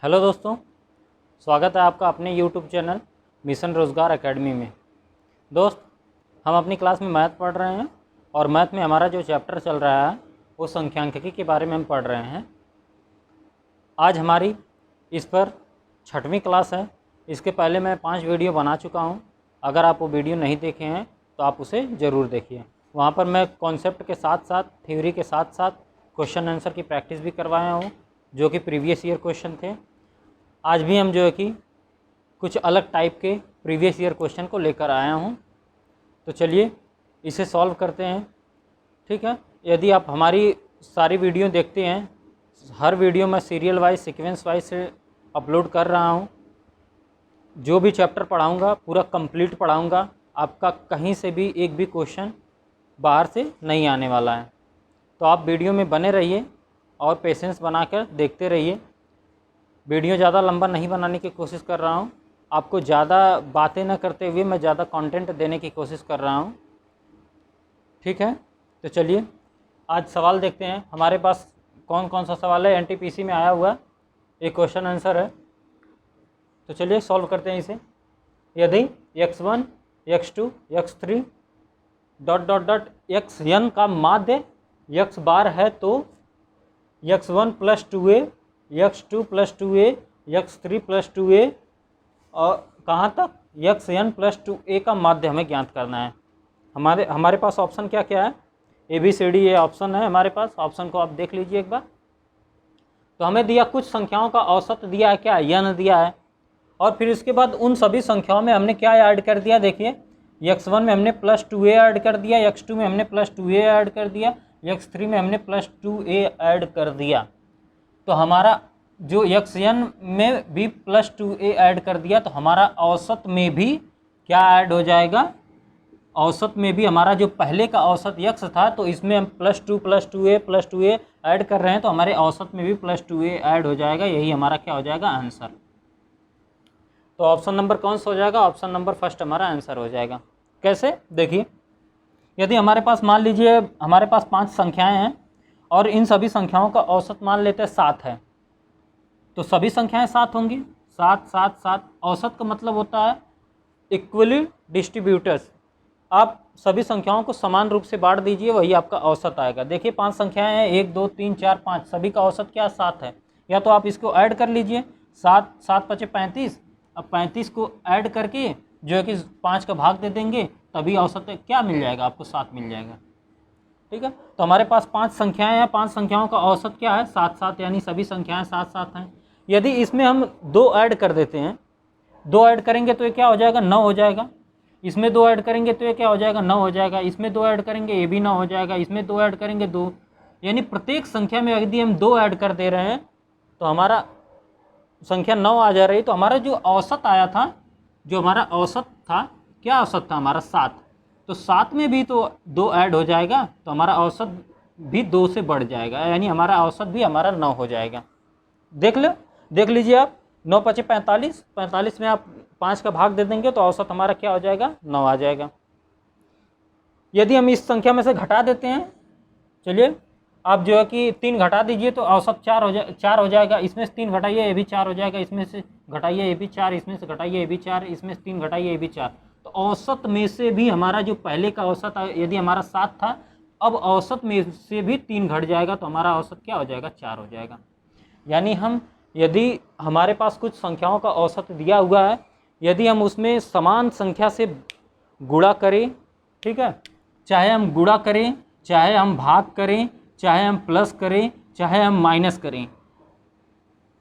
Hello दोस्तों, स्वागत है आपका अपने यूट्यूब चैनल मिशन रोज़गार एकेडमी में। दोस्त, हम अपनी क्लास में मैथ पढ़ रहे हैं और मैथ में हमारा जो चैप्टर चल रहा है वो संख्यांकिकी के बारे में हम पढ़ रहे हैं। आज हमारी इस पर 6वीं क्लास है। इसके पहले मैं 5 वीडियो बना चुका हूँ। अगर आप वो वीडियो नहीं देखे हैं तो आप उसे ज़रूर देखिए। वहाँ पर मैं कॉन्सेप्ट के साथ साथ, थ्योरी के साथ साथ क्वेश्चन आंसर की प्रैक्टिस भी करवाया हूँ, जो कि प्रीवियस ईयर क्वेश्चन थे। आज भी हम जो है कि कुछ अलग टाइप के प्रीवियस ईयर क्वेश्चन को लेकर आया हूँ। तो चलिए इसे सॉल्व करते हैं, ठीक है। यदि आप हमारी सारी वीडियो देखते हैं, हर वीडियो में सीरियल वाइज, सीक्वेंस वाइज से अपलोड कर रहा हूँ। जो भी चैप्टर पढ़ाऊँगा पूरा कंप्लीट पढ़ाऊँगा। आपका कहीं से भी एक भी क्वेश्चन बाहर से नहीं आने वाला है। तो आप वीडियो में बने रहिए और पेशेंस बनाकर देखते रहिए। वीडियो ज़्यादा लंबा नहीं बनाने की कोशिश कर रहा हूँ। आपको ज़्यादा बातें न करते हुए मैं ज़्यादा कंटेंट देने की कोशिश कर रहा हूँ, ठीक है। तो चलिए आज सवाल देखते हैं। हमारे पास कौन कौन सा सवाल है, एनटीपीसी में आया हुआ एक क्वेश्चन आंसर है। तो चलिए सॉल्व करते हैं इसे। यदि x1, x2, x3 ... xn का माध्य x बार है तो x1 + 2a, x2 + 2a, x3 + 2a और कहाँ तक xn + 2a का माध्य हमें ज्ञात करना है। हमारे पास ऑप्शन क्या क्या है, ABCD ये ऑप्शन है हमारे पास। ऑप्शन को आप देख लीजिए एक बार। तो हमें दिया कुछ संख्याओं का औसत दिया है, क्या n दिया है, और फिर इसके बाद उन सभी संख्याओं में हमने क्या ऐड कर दिया। देखिए x1 में हमने +2a ऐड कर दिया, x2 में हमने +2a ऐड कर दिया, x3 में हमने +2a ऐड कर दिया। तो हमारा जो xn में भी +2a ऐड कर दिया, तो हमारा औसत में भी क्या ऐड हो जाएगा। औसत में भी हमारा जो पहले का औसत x था, तो इसमें हम +2a ऐड कर रहे हैं, तो हमारे औसत में भी +2a ऐड हो जाएगा। यही हमारा क्या हो जाएगा, आंसर। तो ऑप्शन नंबर कौन सा हो जाएगा, ऑप्शन नंबर फर्स्ट हमारा आंसर हो जाएगा। कैसे, देखिए यदि हमारे पास मान लीजिए हमारे पास 5 संख्याएं हैं और इन सभी संख्याओं का औसत मान लेते हैं 7 है, तो सभी संख्याएं 7 होंगी। 7 7 7 औसत का मतलब होता है इक्वली डिस्ट्रीब्यूटर्स। आप सभी संख्याओं को समान रूप से बांट दीजिए, वही आपका औसत आएगा। देखिए 5 संख्याएं हैं, 1 2 3 4 5, सभी का औसत क्या 7 है। या तो आप इसको ऐड कर लीजिए, 7 7 × 5 = 35। अब 35 को ऐड करके जो है कि 5 का भाग दे देंगे, तभी औसत क्या मिल जाएगा आपको, 7 मिल जाएगा, ठीक है। तो हमारे पास 5 संख्याएं हैं, 5 संख्याओं का औसत क्या है, 7 7, यानी सभी संख्याएं 7 7 हैं। यदि इसमें हम 2 ऐड कर देते हैं, 2 ऐड करेंगे तो ये क्या हो जाएगा, 9 हो जाएगा। इसमें 2 ऐड करेंगे तो ये क्या हो जाएगा, 9 हो जाएगा। इसमें 2 ऐड करेंगे ये भी 9 हो जाएगा। इसमें 2 ऐड करेंगे 2, यानी प्रत्येक संख्या में यदि हम 2 ऐड कर दे रहे हैं तो हमारा संख्या 9 आ जा रही। तो हमारा जो औसत आया था, जो हमारा औसत था, क्या औसत था हमारा 7, तो 7 में भी तो 2 ऐड हो जाएगा, तो हमारा औसत भी 2 से बढ़ जाएगा, यानी हमारा औसत भी हमारा 9 हो जाएगा। देख लीजिए आप, 9 × 5 = 45, 45 में आप 5 का भाग दे देंगे तो औसत हमारा क्या हो जाएगा, 9 आ जाएगा। यदि हम इस संख्या में से घटा देते हैं, चलिए आप जो है कि 3 घटा दीजिए तो औसत 4 हो जाएगा। इसमें से 3 घटाइए ये भी 4 हो जाएगा। इसमें से घटाइए ये भी 4, इसमें से घटाइए ये भी 4, इसमें से 3 घटाइए ये भी 4। तो औसत में से भी हमारा जो पहले का औसत यदि हमारा 7 था, अब औसत में से भी 3 घट जाएगा, तो हमारा औसत क्या हो जाएगा, 4 हो जाएगा। यानी हम यदि हमारे पास कुछ संख्याओं का औसत दिया हुआ है, यदि हम उसमें समान संख्या से गुणा करें, ठीक है, चाहे हम गुणा करें, चाहे हम भाग करें, चाहे हम प्लस करें, चाहे हम माइनस करें,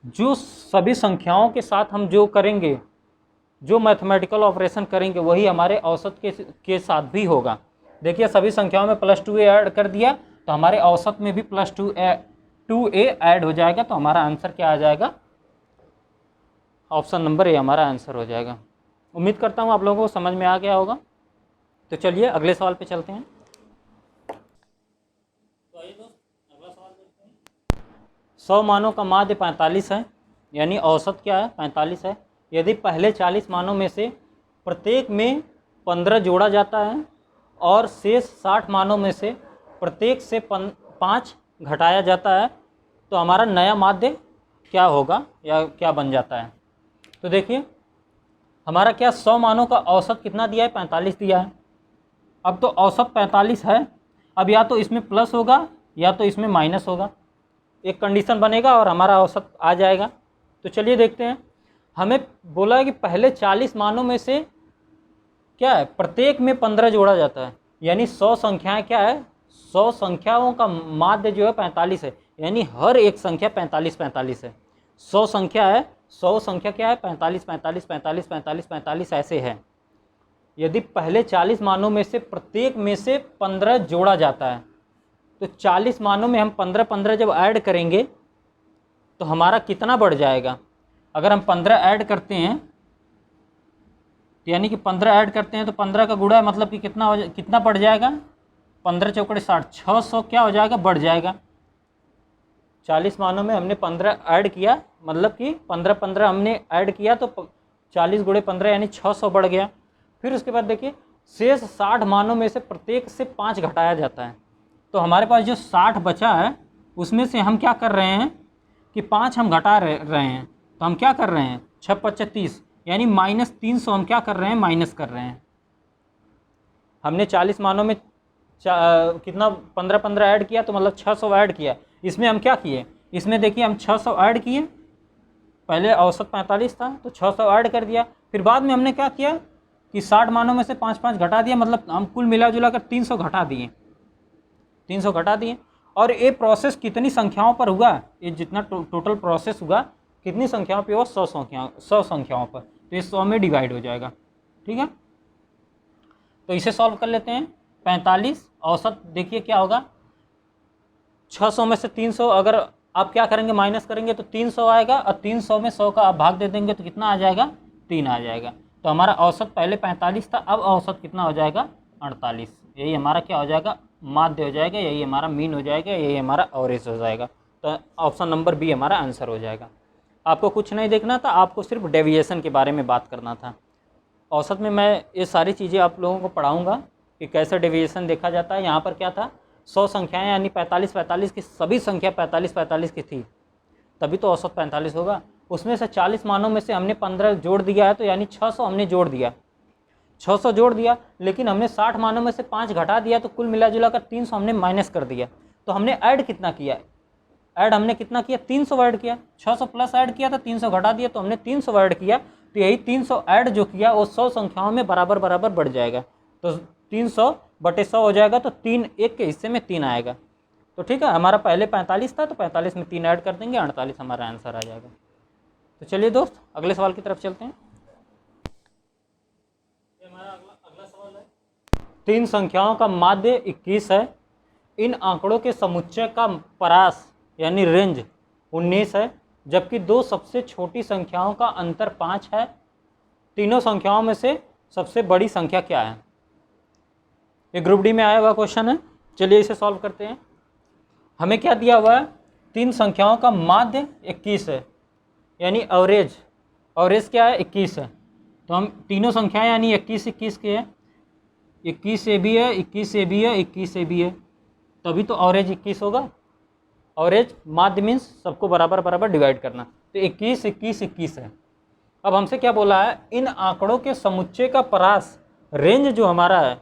जो सभी संख्याओं के साथ हम जो करेंगे, जो मैथमेटिकल ऑपरेशन करेंगे, वही हमारे औसत के साथ भी होगा। देखिए सभी संख्याओं में +2a ऐड कर दिया, तो हमारे औसत में भी +2a ऐड हो जाएगा। तो हमारा आंसर क्या आ जाएगा, ऑप्शन नंबर ए हमारा आंसर हो जाएगा। उम्मीद करता हूँ आप लोगों को समझ में आ गया होगा। तो चलिए अगले सवाल पे चलते हैं। तो आइए दोस्त, अगला सवाल देखते हैं। 100 मानों का माध्य 45 है, यानी औसत क्या है, 45 है। यदि पहले 40 मानों में से प्रत्येक में 15 जोड़ा जाता है और शेष 60 मानों में से प्रत्येक से 5 घटाया जाता है, तो हमारा नया माध्य क्या होगा या क्या बन जाता है। तो देखिए हमारा क्या 100 मानों का औसत कितना दिया है, 45 दिया है। अब तो औसत 45 है, अब या तो इसमें प्लस होगा या तो इसमें माइनस होगा, एक कंडीशन बनेगा और हमारा औसत आ जाएगा। तो चलिए देखते हैं। हमें बोला है कि पहले 40 मानों में से क्या है, प्रत्येक में 15 जोड़ा जाता है, यानी 100 संख्याएं क्या है, 100 संख्याओं का माध्य जो है 45 है, यानी हर एक संख्या 45 45 है। 100 संख्या है, 100 संख्या क्या है, 45 45 45 45 45 ऐसे है। यदि पहले 40 मानों में से प्रत्येक में से 15 जोड़ा जाता है, तो 40 मानों में हम 15 15 जब ऐड करेंगे तो हमारा कितना बढ़ जाएगा। अगर हम 15 ऐड करते हैं, यानी कि 15 ऐड करते हैं तो 15 का गुणा मतलब कि कितना बढ़ जाएगा, 15 चौकड़े 60, 600 क्या हो जाएगा, बढ़ जाएगा। 40 मानों में हमने 15 ऐड किया, मतलब कि 15 15 हमने ऐड किया तो 40 गुणे 15 यानी 600 बढ़ गया। फिर उसके बाद देखिए शेष 60 मानों में से प्रत्येक से 5 घटाया जाता है, तो हमारे पास जो 60 बचा है उसमें से हम क्या कर रहे हैं कि 5 हम घटा रहे हैं, तो हम क्या कर रहे हैं, 6 5 30 यानी -300 हम क्या कर रहे हैं, माइनस कर रहे हैं। हमने 40 मानों में कितना 15 15 ऐड किया तो मतलब 600 ऐड किया। इसमें हम क्या किए, इसमें देखिए हम 600 ऐड किए, पहले औसत 45 था तो 600 ऐड कर दिया। फिर बाद में हमने क्या किया कि 60 मानों में से 5 5 घटा दिया, मतलब हम कुल मिला जुला कर 300 घटा दिए, 300 घटा दिए। और ये प्रोसेस कितनी संख्याओं पर हुआ, ये जितना टोटल प्रोसेस हुआ कितनी संख्याओं पे हुआ, 100 संख्याओं पर, तो ये 100 में डिवाइड हो जाएगा। ठीक है, तो इसे सॉल्व कर लेते हैं। 45 औसत देखिए क्या होगा, 600 में से 300 अगर आप क्या करेंगे, माइनस करेंगे तो 300 आएगा, और 300 में 100 का आप भाग दे देंगे तो कितना आ जाएगा, 3 आ जाएगा। तो हमारा औसत पहले 45 था, अब औसत कितना हो जाएगा, 48। यही हमारा क्या हो जाएगा, माध्य हो जाएगा, यही हमारा मीन हो जाएगा, यही हमारा एवरेज हो जाएगा। तो ऑप्शन नंबर बी हमारा आंसर हो जाएगा। आपको कुछ नहीं देखना था, आपको सिर्फ डेविएशन के बारे में बात करना था। औसत में मैं ये सारी चीज़ें आप लोगों को पढ़ाऊँगा कि कैसे डेविएशन देखा जाता है। यहाँ पर क्या था, 100 संख्याएँ यानी 45 45 की सभी संख्या 45 45 की थी, तभी तो औसत 45 होगा। उसमें से 40 मानों में से हमने 15 जोड़ दिया है, तो यानी 600 हमने जोड़ दिया, 600 जोड़ दिया, लेकिन हमने 60 मानों में से 5 घटा दिया, तो कुल मिला जुला कर 300 हमने माइनस कर दिया। तो हमने ऐड कितना किया, ऐड हमने कितना किया, 300 ऐड किया, 600 प्लस ऐड किया था, 300 घटा दिया, तो हमने 300 ऐड किया। तो यही 300 ऐड जो किया वो 100 संख्याओं में बराबर बराबर बढ़ जाएगा, तो 300 बटे 100 हो जाएगा, तो 3 1 के हिस्से में 3 आएगा। तो ठीक है, हमारा पहले 45 था तो 45 में 3 ऐड कर देंगे, 48 हमारा आंसर आ जाएगा। तो चलिए दोस्त अगले सवाल की तरफ चलते हैं। हमारा अगला सवाल है, 3 संख्याओं का माध्य 21 है, इन आंकड़ों के समुच्चय का परास यानी रेंज 19 है, जबकि 2 सबसे छोटी संख्याओं का अंतर 5 है। तीनों संख्याओं में से सबसे बड़ी संख्या क्या है। ये ग्रुप डी में आया हुआ क्वेश्चन है। चलिए इसे सॉल्व करते हैं। हमें क्या दिया हुआ है, 3 संख्याओं का माध्य 21 है, यानी एवरेज क्या है, 21 है। तो हम तीनों संख्याएं यानी 21 21 के हैं, 21 से भी है, 21 से भी है, 21 से भी है, तभी तो एवरेज 21 होगा। एवरेज माध्य मीन्स सबको बराबर बराबर डिवाइड करना, तो 21 21 21 है। अब हमसे क्या बोला है, इन आंकड़ों के समुच्चय का परास रेंज जो हमारा है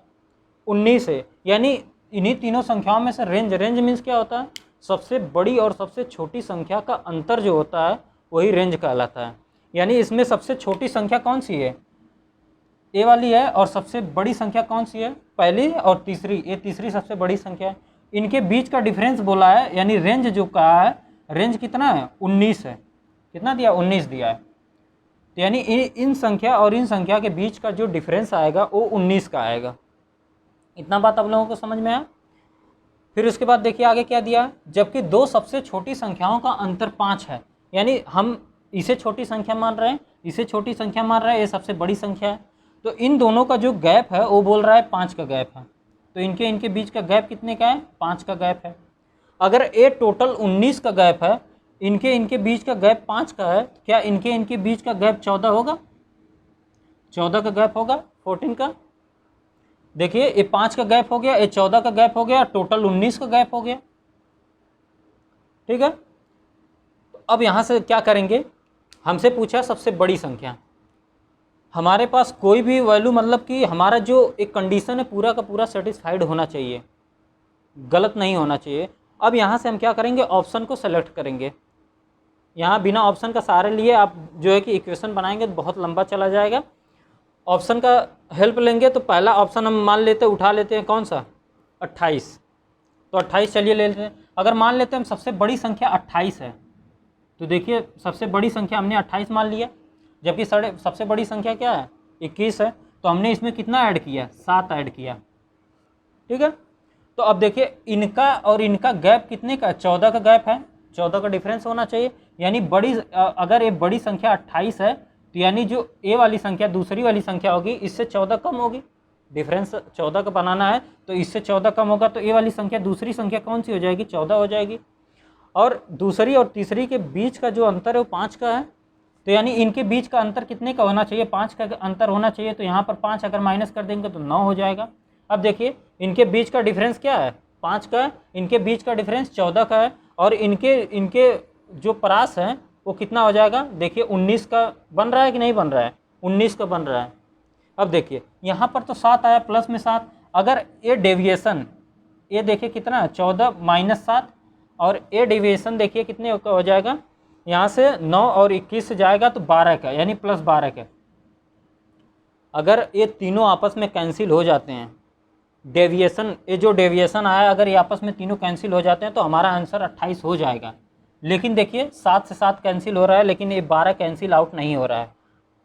19 है, यानी इन्हीं तीनों संख्याओं में से रेंज मीन्स क्या होता है, सबसे बड़ी और सबसे छोटी संख्या का अंतर जो होता है वही रेंज कहलाता है। यानी इसमें सबसे छोटी संख्या कौन सी है, ए वाली है, और सबसे बड़ी संख्या कौन सी है, पहली और तीसरी, ये तीसरी सबसे बड़ी संख्या है। इनके बीच का डिफरेंस बोला है, यानी रेंज जो कहा है, रेंज कितना है, 19 है। कितना दिया, 19 दिया है। तो यानी इन संख्या और इन संख्या के बीच का जो डिफरेंस आएगा वो 19 का आएगा। इतना बात आप लोगों को समझ में आया। फिर उसके बाद देखिए आगे क्या दिया, जबकि 2 सबसे छोटी संख्याओं का अंतर 5 है, यानी हम इसे छोटी संख्या मान रहे हैं, इसे छोटी संख्या मान रहे हैं, ये सबसे बड़ी संख्या है। तो इन दोनों का जो गैप है वो बोल रहा है 5 का गैप है, तो इनके बीच का गैप कितने का है, 5 का गैप है। अगर ये टोटल 19 का गैप है, इनके बीच का गैप 5 का है, क्या इनके बीच का गैप 14 होगा, 14 का गैप होगा, 14 का। देखिए ये 5 का गैप हो गया, ये 14 का गैप हो गया, टोटल 19 का गैप हो गया। ठीक है, तो अब यहाँ से क्या करेंगे, हमसे पूछा सबसे बड़ी संख्या, हमारे पास कोई भी वैल्यू मतलब कि हमारा जो एक कंडीशन है पूरा का पूरा सेटिस्फाइड होना चाहिए, गलत नहीं होना चाहिए। अब यहाँ से हम क्या करेंगे, ऑप्शन को सेलेक्ट करेंगे। यहाँ बिना ऑप्शन का सहारे लिए आप जो है कि इक्वेशन बनाएंगे तो बहुत लंबा चला जाएगा। ऑप्शन का हेल्प लेंगे तो पहला ऑप्शन हम मान लेते उठा लेते हैं, कौन सा, 28। तो 28 चलिए ले लेते हैं। अगर मान लेते हैं हम सबसे बड़ी संख्या 28 है, तो देखिए सबसे बड़ी संख्या हमने 28 मान लिया, जबकि सबसे बड़ी संख्या क्या है, 21 है। तो हमने इसमें कितना ऐड किया, 7 ऐड किया, ठीक है। तो अब देखिए इनका और इनका गैप कितने का, 14 का गैप है, 14 का डिफरेंस होना चाहिए। यानी अगर ये बड़ी संख्या 28 है तो यानी जो ए वाली संख्या दूसरी वाली संख्या होगी इससे 14 कम होगी। डिफरेंस 14 का बनाना है तो इससे 14 कम होगा, तो ए वाली संख्या दूसरी संख्या कौन सी हो जाएगी, 14 हो जाएगी। और दूसरी और तीसरी के बीच का जो अंतर है वो 5 का है, तो यानी इनके बीच का अंतर कितने का होना चाहिए, 5 का अंतर होना चाहिए। तो यहाँ पर 5 अगर माइनस कर देंगे तो 9 हो जाएगा। अब देखिए इनके बीच का डिफरेंस क्या है, 5 का है, इनके बीच का डिफरेंस 14 का है, और इनके जो परास है वो कितना हो जाएगा, देखिए 19 का बन रहा है कि नहीं बन रहा है, 19 का बन रहा है। अब देखिए यहाँ पर तो 7 आया, प्लस में 7, अगर ये डेविएशन ये देखिए कितना है, 14 माइनस 7, और ये डेविएशन देखिए कितने का हो जाएगा, यहाँ से 9 और 21 से जाएगा तो 12 का, यानी प्लस 12 का। अगर ये तीनों आपस में कैंसिल हो जाते हैं, डेविएशन, ये जो डेविएशन आया अगर ये आपस में तीनों कैंसिल हो जाते हैं तो हमारा आंसर 28 हो जाएगा। लेकिन देखिए 7 से 7 कैंसिल हो रहा है, लेकिन ये 12 कैंसिल आउट नहीं हो रहा है,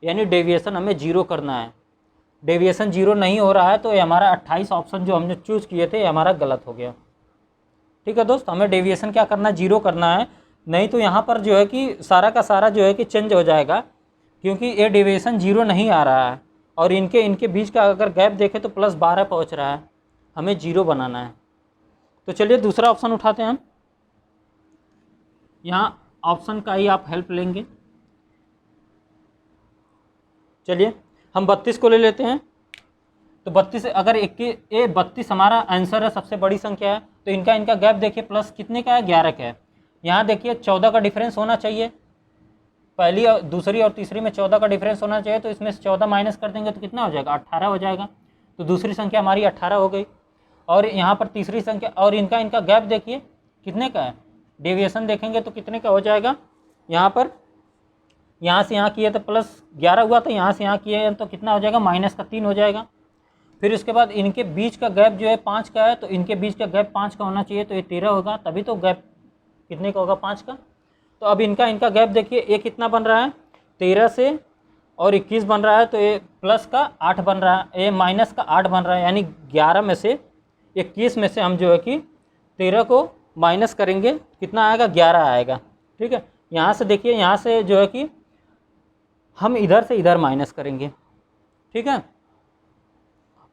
यानी डेविएशन हमें 0 करना है। डेविएशन 0 नहीं हो रहा है तो ये हमारा 28 ऑप्शन जो हमने चूज़ किए थे ये हमारा गलत हो गया। ठीक है दोस्त, हमें डेविएशन क्या करना है, 0 करना है, नहीं तो यहाँ पर जो है कि सारा का सारा जो है कि चेंज हो जाएगा, क्योंकि ये डेविएशन 0 नहीं आ रहा है और इनके बीच का अगर गैप देखें तो प्लस 12 पहुँच रहा है, हमें 0 बनाना है। तो चलिए दूसरा ऑप्शन उठाते हैं हम, यहाँ ऑप्शन का ही आप हेल्प लेंगे। चलिए हम 32 को ले लेते हैं। तो 32 अगर 32 हमारा आंसर है, सबसे बड़ी संख्या है, तो इनका गैप देखिए प्लस कितने का है, 11 का है। यहाँ देखिए 14 का डिफरेंस होना चाहिए, पहली और दूसरी और तीसरी में 14 का डिफरेंस होना चाहिए, तो इसमें से 14 माइनस कर देंगे तो कितना हो जाएगा, 18 हो जाएगा। तो दूसरी संख्या हमारी 18 हो गई। और यहाँ पर तीसरी संख्या और इनका गैप देखिए कितने का है, डेविएशन देखेंगे तो कितने का हो जाएगा, यहाँ पर यहाँ से यहाँ किए तो प्लस 11 हुआ, तो यहाँ से यहाँ किए तो कितना हो जाएगा, माइनस का 3 हो जाएगा। फिर उसके बाद इनके बीच का गैप जो है 5 का है, तो इनके बीच का गैप 5 का होना चाहिए, तो ये 13 होगा, तभी तो गैप कितने का होगा, 5 का। तो अब इनका गैप देखिए, ये कितना बन रहा है, 13 से और 21 बन रहा है, तो ये प्लस का 8 बन रहा है, ये माइनस का 8 बन रहा है, यानी 11 में से 21 में से हम जो है कि 13 को माइनस करेंगे, कितना आएगा, 11 आएगा। ठीक है, यहाँ से देखिए, यहाँ से जो है कि हम इधर से इधर माइनस करेंगे, ठीक है।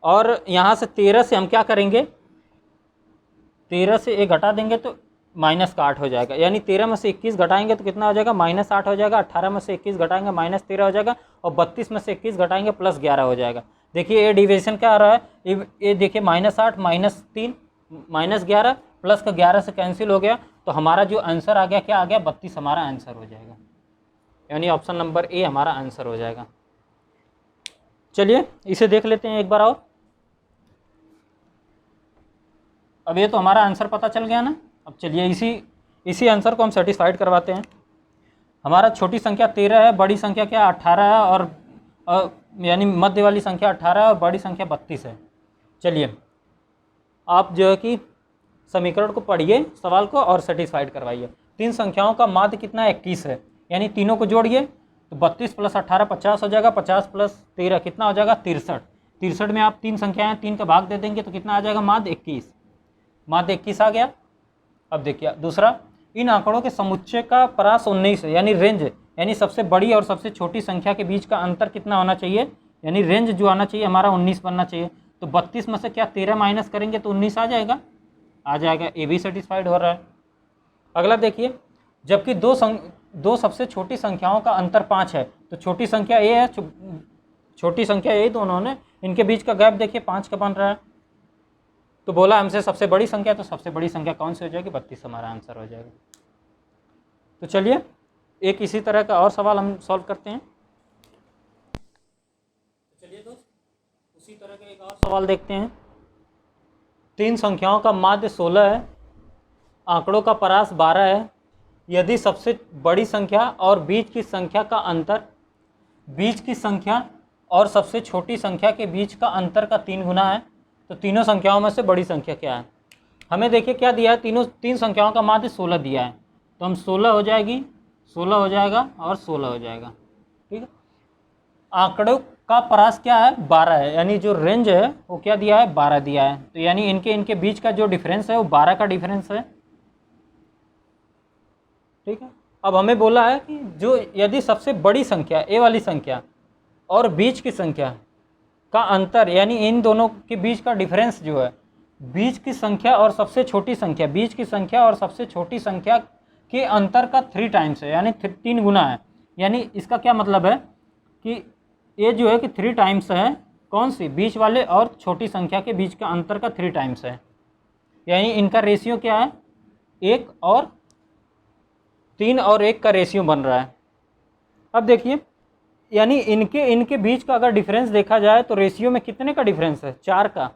और यहाँ से 13 से हम क्या करेंगे, 13 से 1 घटा देंगे तो माइनस का 8 हो जाएगा, यानी 13 में से 21 घटाएंगे तो कितना हो जाएगा, माइनस 8 हो जाएगा। 18 में से 21 घटाएंगे माइनस 13 हो जाएगा, और 32 में से 21 घटाएंगे प्लस 11 हो जाएगा। देखिए ये डिविजन क्या आ रहा है, ये देखिए माइनस 8 माइनस 3 माइनस 11 प्लस का 11 से कैंसिल हो गया, तो हमारा जो आंसर आ गया क्या आ गया, 32 हमारा आंसर हो जाएगा, यानी ऑप्शन नंबर ए हमारा आंसर हो जाएगा। चलिए इसे देख लेते हैं एक बार और। अब ये तो हमारा आंसर पता चल गया ना। अब चलिए इसी आंसर को हम सेटिस्फाइड करवाते हैं। हमारा छोटी संख्या 13 है, बड़ी संख्या क्या 18 है, और यानी मध्य वाली संख्या 18 है और बड़ी संख्या 32 है। चलिए आप जो है कि समीकरण को पढ़िए, सवाल को, और सेटिस्फाइड करवाइए। 3 संख्याओं का माध्य कितना है, 21 है, यानी तीनों को जोड़िए तो 32 प्लस 18 50 हो जाएगा, 50 प्लस 13 कितना हो जाएगा, 63। 63 में आप 3 संख्याएं 3 का भाग दे देंगे तो कितना आ जाएगा, माध्य 21, माध्य 21 आ गया। अब देखिए दूसरा, इन आंकड़ों के समुच्चय का परास 19 है, यानी रेंज, यानी सबसे बड़ी और सबसे छोटी संख्या के बीच का अंतर कितना होना चाहिए, यानी रेंज जो आना चाहिए हमारा 19 बनना चाहिए। तो 32 में से क्या 13 माइनस करेंगे तो 19 आ जाएगा, ये भी सेटिस्फाइड हो रहा है। अगला देखिए, जबकि दो सबसे छोटी संख्याओं का अंतर 5 है, तो छोटी संख्या ए है, छोटी संख्या ए दोनों ने, इनके बीच का गैप देखिए 5 का बन रहा है। तो बोला हमसे सबसे बड़ी संख्या, तो सबसे बड़ी संख्या कौन सी हो जाएगी, 32 हमारा आंसर हो जाएगा। तो चलिए एक इसी तरह का और सवाल हम सॉल्व करते हैं। चलिए दोस्त, उसी तरह का एक और सवाल देखते हैं। 3 संख्याओं का माध्य 16 है, आंकड़ों का परास 12 है। यदि सबसे बड़ी संख्या और बीच की संख्या का अंतर, बीच की संख्या और सबसे छोटी संख्या के बीच का अंतर का 3 गुना है, तो तीनों संख्याओं में से बड़ी संख्या क्या है? हमें देखिए क्या दिया है, तीन संख्याओं का माध्य 16 दिया है, तो हम 16 हो जाएगी, 16 हो जाएगा और 16 हो जाएगा। ठीक है। आंकड़ों का परास क्या है? 12 है, यानी जो रेंज है वो क्या दिया है? 12 दिया है। तो यानी इनके बीच का जो डिफरेंस है वो 12 का डिफरेंस है। ठीक है। अब हमें बोला है कि जो यदि सबसे बड़ी संख्या ए वाली संख्या और बीच की संख्या का अंतर, यानी इन दोनों के बीच का डिफरेंस जो है, बीच की संख्या और सबसे छोटी संख्या, बीच की संख्या और सबसे छोटी संख्या के अंतर का 3 टाइम्स है, यानी 3 गुना है। यानी इसका क्या मतलब है कि ये जो है कि 3 टाइम्स है, कौन सी? बीच वाले और छोटी संख्या के बीच का अंतर का 3 टाइम्स है। यानी इनका रेशियो क्या है? 1 और 3 और 1 का रेशियो बन रहा है। अब देखिए, यानी इनके बीच का अगर डिफरेंस देखा जाए तो रेशियो में कितने का डिफरेंस है? 4 का।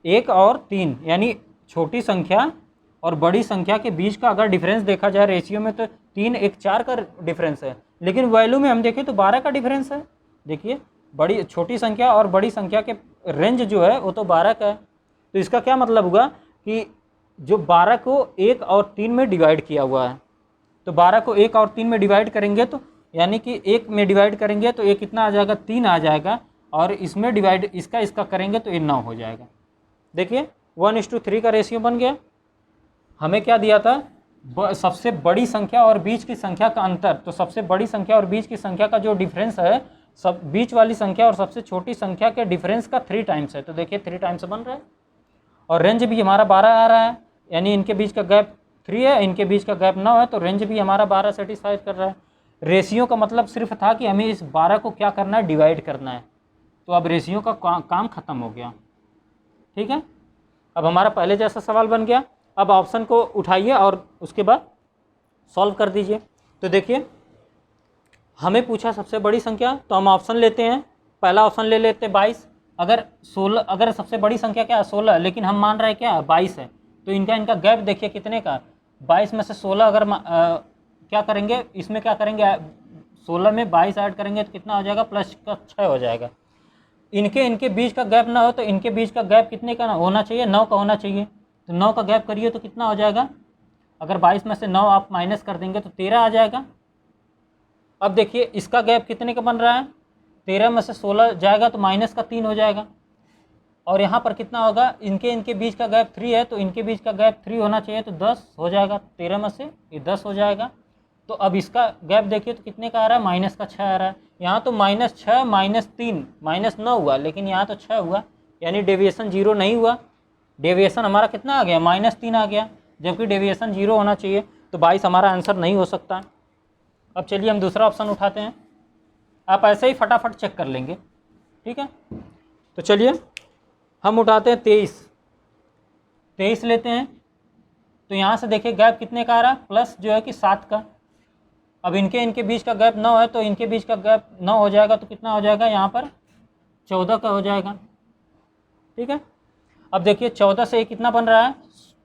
1 और 3, यानी छोटी संख्या और बड़ी संख्या के बीच का अगर डिफरेंस देखा जाए रेशियो में तो 3, 1, 4 का डिफरेंस है। लेकिन वैल्यू में हम देखें तो 12 का डिफरेंस है। देखिए, छोटी संख्या और बड़ी संख्या के रेंज जो है वो तो 12 का है। तो इसका क्या मतलब हुआ कि जो 12 को 1 और 3 में डिवाइड किया हुआ है, तो 12 को 1 और 3 में डिवाइड करेंगे तो यानी कि 1 में डिवाइड करेंगे तो ये कितना आ जाएगा? 3 आ जाएगा, और इसमें डिवाइड इसका करेंगे तो ये 9 हो जाएगा। देखिए 1:3 का रेशियो बन गया। हमें क्या दिया था? सबसे बड़ी संख्या और बीच की संख्या का अंतर, तो सबसे बड़ी संख्या और बीच की संख्या का जो डिफरेंस है, सब बीच वाली संख्या और सबसे छोटी संख्या के डिफरेंस का 3 टाइम्स है। तो देखिए 3 टाइम्स बन रहा है, और रेंज भी हमारा 12 आ रहा है, यानी इनके बीच का गैप 3 है, इनके बीच का गैप 9 है, तो रेंज भी हमारा 12 सेटिस्फाई कर रहा है। रेशियो का मतलब सिर्फ था कि हमें इस 12 को क्या करना है? डिवाइड करना है। तो अब रेशियो का काम खत्म हो गया। ठीक है। अब हमारा पहले जैसा सवाल बन गया। अब ऑप्शन को उठाइए और उसके बाद सॉल्व कर दीजिए। तो देखिए, हमें पूछा सबसे बड़ी संख्या, तो हम ऑप्शन लेते हैं। पहला ऑप्शन ले लेते हैं 22। अगर सबसे बड़ी संख्या क्या है? 16, लेकिन हम मान रहे हैं क्या? 22 है। तो इनका गैप देखिए कितने का? 22 में से 16 अगर क्या करेंगे, इसमें क्या करेंगे? 16 में 22 ऐड करेंगे तो कितना हो जाएगा? प्लस का 6 हो जाएगा। इनके बीच का गैप ना हो तो इनके बीच का गैप कितने का होना चाहिए? 9 का होना चाहिए। तो 9 का गैप करिए तो कितना हो जाएगा? अगर 22 में से 9 आप माइनस कर देंगे तो 13 आ जाएगा। अब देखिए इसका गैप कितने का बन रहा है? 13 में से 16 जाएगा तो माइनस का 3 हो जाएगा। और यहाँ पर कितना होगा? इनके बीच का गैप 3 है, तो इनके बीच का गैप 3 होना चाहिए, तो 10 हो जाएगा। 13 में से ये 10 हो जाएगा। तो अब इसका गैप देखिए तो कितने का आ रहा है? माइनस का 6 आ रहा है। यहाँ तो -6 -3 -9 हुआ, लेकिन यहाँ तो 6 हुआ, यानी डेविएशन 0 नहीं हुआ। डेविएशन हमारा कितना आ गया? -3 आ गया, जबकि डेविएशन 0 होना चाहिए। तो 22 हमारा आंसर नहीं हो सकता। अब चलिए हम दूसरा ऑप्शन उठाते हैं। आप ऐसे ही फटाफट चेक कर लेंगे। ठीक है। तो चलिए हम उठाते हैं 23 लेते हैं। तो यहाँ से देखिए गैप कितने का आ रहा है? प्लस जो है कि 7 का। अब इनके बीच का गैप 9 है, तो इनके बीच का गैप 9 हो जाएगा, तो कितना हो जाएगा? यहाँ पर 14 का हो जाएगा। ठीक है। अब देखिए 14 से कितना बन रहा है?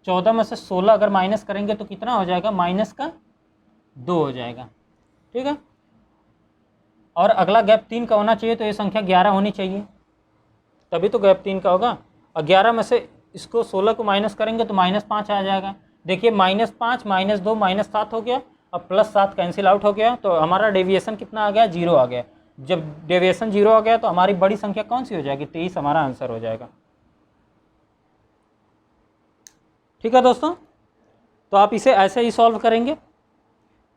14 में से 16 अगर माइनस करेंगे तो कितना हो जाएगा? -2 हो जाएगा। ठीक है। और अगला गैप 3 का होना चाहिए, तो ये संख्या 11 होनी चाहिए, तभी तो गैप 3 का होगा। और 11 में से इसको 16 को माइनस करेंगे तो -5 आ जाएगा। देखिए -5 -2 -7 हो गया, अब +7 कैंसिल आउट हो गया, तो हमारा डेविएशन कितना आ गया? 0 आ गया। जब डेविएशन 0 आ गया तो हमारी बड़ी संख्या कौन सी हो जाएगी? 23 हमारा आंसर हो जाएगा। ठीक है दोस्तों, तो आप इसे ऐसे ही सॉल्व करेंगे।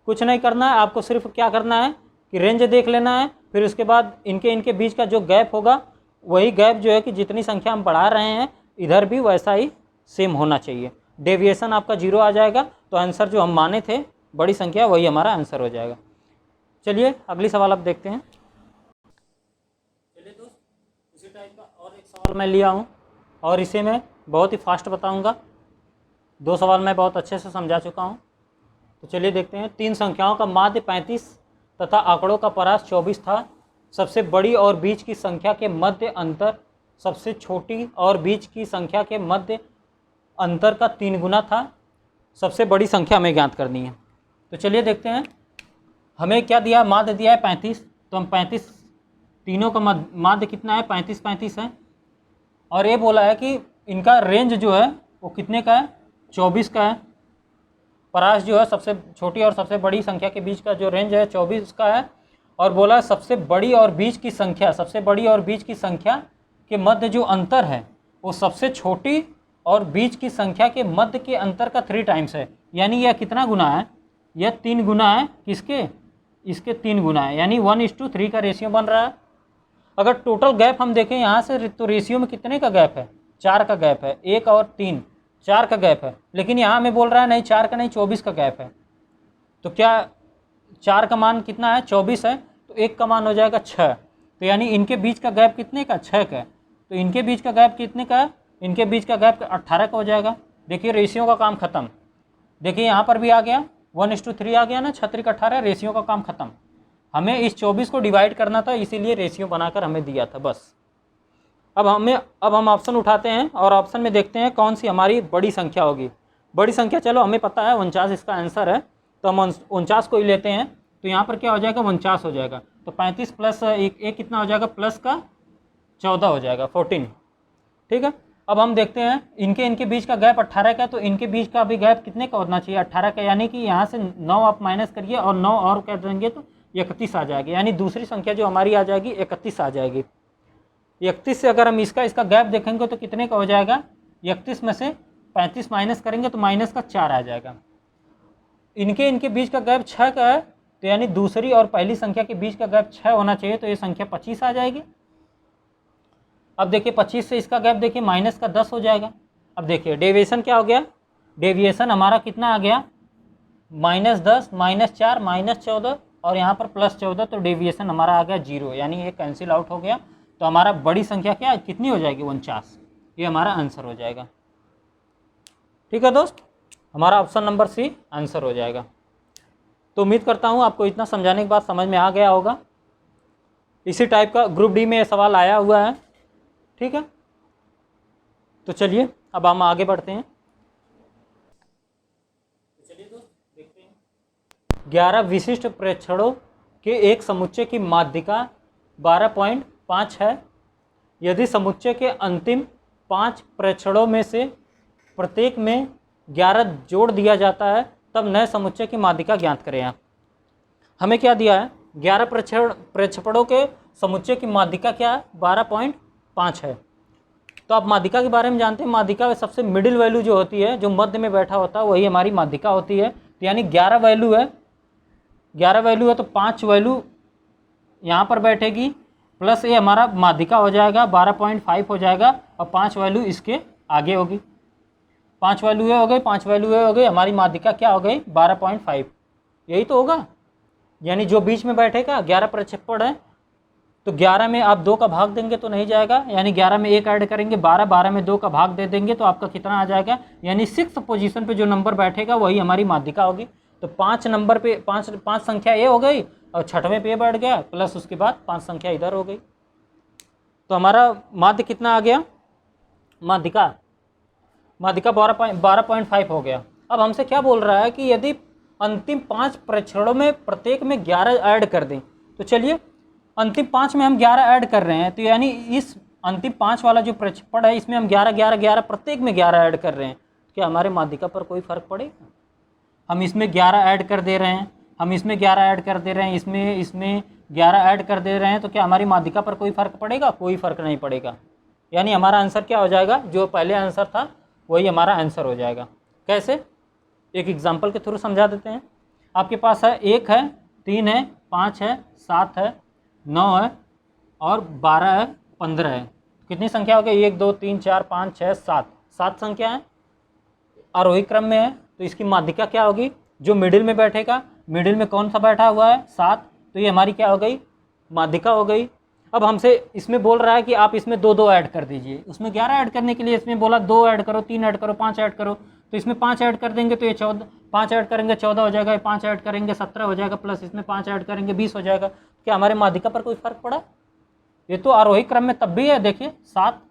कुछ नहीं करना है, आपको सिर्फ क्या करना है कि रेंज देख लेना है, फिर उसके बाद इनके बीच का जो गैप होगा, वही गैप जो है कि जितनी संख्या हम बढ़ा रहे हैं इधर भी वैसा ही सेम होना चाहिए। डेविएशन आपका 0 आ जाएगा, तो आंसर जो हम माने थे बड़ी संख्या, वही हमारा आंसर हो जाएगा। चलिए अगली सवाल आप देखते हैं। चलिए दोस्त, इसी टाइप का और एक सवाल मैं लिया हूँ, और इसे मैं बहुत ही फास्ट बताऊँगा। 2 सवाल मैं बहुत अच्छे से समझा चुका हूँ। तो चलिए देखते हैं। 3 संख्याओं का माध्य 35 तथा आंकड़ों का परास 24 था। सबसे बड़ी और बीच की संख्या के मध्य अंतर सबसे छोटी और बीच की संख्या के मध्य अंतर का 3 गुना था। सबसे बड़ी संख्या हमें ज्ञात करनी है। तो चलिए देखते हैं। हमें क्या दिया, माध्य दिया है 35, तो हम 35 तीनों का माध्य कितना है, 35 है। और ये बोला है कि इनका रेंज जो है वो कितने का है, 24 का है। परास जो है सबसे छोटी और सबसे बड़ी संख्या के बीच का जो रेंज है 24 का है। और बोला सबसे बड़ी और बीच की संख्या, सबसे बड़ी और बीच की संख्या के मध्य जो अंतर है वो सबसे छोटी और बीच की संख्या के मध्य के अंतर का 3 टाइम्स है। यानी यह कितना गुना है, यह 3 गुना है। किसके, इसके 3 गुना है, यानी 1:3 का रेशियो बन रहा है। अगर टोटल गैप हम देखें यहाँ से तो रेशियो में कितने का गैप है, 4 का गैप है। 1 और 3 4 का गैप है, लेकिन यहाँ हमें बोल रहा है नहीं 4 का नहीं 24 का गैप है। तो क्या 4 का मान कितना है, 24 है, तो 1 का मान हो जाएगा 6। तो यानी इनके बीच का गैप कितने का, 6 का। तो इनके बीच का गैप कितने का है, इनके बीच का गैप 18 का हो जाएगा। देखिए रेशियो का काम खत्म। देखिए यहाँ पर भी आ गया 1:3 आ गया ना, 6 3 18, रेशियो का काम खत्म। हमें इस 24 को डिवाइड करना था, इसीलिए रेशियो बनाकर हमें दिया था बस। अब हम ऑप्शन उठाते हैं और ऑप्शन में देखते हैं कौन सी हमारी बड़ी संख्या होगी। बड़ी संख्या चलो हमें पता है 49 इसका आंसर है, तो हम 49 को ही लेते हैं। तो यहाँ पर क्या हो जाएगा, 49 हो जाएगा। तो 35 प्लस एक कितना हो जाएगा, प्लस का 14 हो जाएगा, 14। ठीक है। अब हम देखते हैं इनके बीच का गैप 18 का, तो इनके बीच का भी गैप कितने का होना चाहिए, 18 का। यानी कि यहाँ से 9 आप माइनस करिए और 9 और क्या देंगे तो 31 आ जाएगी। यानी दूसरी संख्या जो हमारी आ जाएगी 31 आ जाएगी। 31 से अगर हम इसका गैप देखेंगे तो कितने का हो जाएगा, 31 में से 35 माइनस करेंगे तो माइनस का 4 आ जाएगा। इनके बीच का गैप 6 का है, तो यानी दूसरी और पहली संख्या के बीच का गैप 6 होना चाहिए, तो ये संख्या 25 आ जाएगी। अब देखिए 25 से इसका गैप देखिए माइनस का 10 हो जाएगा। अब देखिए डेविएशन क्या हो गया, डेविएशन हमारा कितना आ गया, -10 -4 -14 और यहाँ पर +14, तो डेविएशन हमारा आ गया 0, यानी ये कैंसिल आउट हो गया। तो हमारा बड़ी संख्या क्या कितनी हो जाएगी, 49। ये हमारा आंसर हो जाएगा। ठीक है दोस्त, हमारा ऑप्शन नंबर सी आंसर हो जाएगा। तो उम्मीद करता हूँ आपको इतना समझाने के बाद समझ में आ गया होगा। इसी टाइप का ग्रुप डी में ये सवाल आया हुआ है। ठीक है, तो चलिए अब हम आगे बढ़ते हैं। चलिए दोस्त देखते हैं। 11 विशिष्ट प्रेक्षणों के एक समुच्चय की माध्यिका 12.5 है। यदि समुच्चय के अंतिम 5 प्रेक्षणों में से प्रत्येक में 11 जोड़ दिया जाता है, तब नए समुच्चय की माध्यिका ज्ञात करें। आप हमें क्या दिया है, 11 प्रेक्षणों के समुच्चय की माध्यिका क्या है, 12.5 है। तो आप माध्यिका के बारे में जानते हैं, माध्यिका में सबसे मिडिल वैल्यू जो होती है, जो मध्य में बैठा होता है, वही हमारी माध्यिका होती है। तो यानी 11 वैल्यू है, 11 वैल्यू है तो 5 वैल्यू यहाँ पर बैठेगी, प्लस ये हमारा माध्यिका हो जाएगा 12.5 हो जाएगा, और 5 वैल्यू इसके आगे होगी। 5 वैल्यू हो गई, 5 वैल्यू हो गई, हमारी माध्यिका क्या हो गई, 12.5। यही तो होगा, यानी जो बीच में बैठेगा 11 प्रक्षेपण है, तो 11 में आप 2 का भाग देंगे तो नहीं जाएगा, यानी 11 में 1 ऐड करेंगे, 12, 12 में 2 का भाग दे देंगे तो आपका कितना आ जाएगा, यानी 6th पोजीशन पे जो नंबर बैठेगा वही हमारी माध्यिका होगी। तो 5 नंबर पे 5 संख्या ये हो गई और 6वें पे बैठ गया, प्लस उसके बाद 5 संख्या इधर हो गई। तो हमारा माध्य कितना आ गया, माध्यिका 12.5 हो गया। अब हमसे क्या बोल रहा है कि यदि अंतिम 5 प्रेक्षणों में प्रत्येक में 11 ऐड कर दें, तो चलिए अंतिम 5 में हम 11 ऐड कर रहे हैं, तो यानी इस अंतिम 5 वाला जो प्रक्षेपण है इसमें हम 11 11 11 प्रत्येक में 11 ऐड कर रहे हैं, क्या हमारे माध्यिका पर कोई फर्क पड़ेगा? हम इसमें 11 ऐड कर दे रहे हैं, हम इसमें 11 ऐड कर दे रहे हैं, इसमें 11 ऐड कर दे रहे हैं, तो क्या हमारी माध्यिका पर कोई फर्क पड़ेगा? कोई फर्क नहीं पड़ेगा। यानी हमारा आंसर क्या हो जाएगा, जो पहले आंसर था वही हमारा आंसर हो जाएगा। कैसे, एक एग्जाम्पल के थ्रू समझा देते हैं। आपके पास है 1 है, 3 है, 5 है, 7 है, 9 है और 12 है, 15 है। कितनी संख्या हो गई, 1 2 3 4 5 6 7, 7 संख्या है, आरोही क्रम में है। तो इसकी माध्यिका क्या होगी, जो मिडिल में बैठेगा, मिडिल में कौन सा बैठा हुआ है, 7, तो ये हमारी क्या हो गई, माध्यिका हो गई। अब हमसे इसमें बोल रहा है कि आप इसमें 2 2 ऐड कर दीजिए, उसमें 11 ऐड करने के लिए इसमें बोला 2 ऐड करो, 3 ऐड करो, 5 ऐड करो, तो इसमें 5 ऐड कर देंगे तो ये 14, 5 ऐड करेंगे 14 हो जाएगा, 5 ऐड करेंगे 17 हो जाएगा, प्लस इसमें 5 ऐड करेंगे 20 हो जाएगा। क्या हमारे माध्यिका पर कोई फर्क पड़ा? ये तो आरोही क्रम में तब भी है, देखिए 7,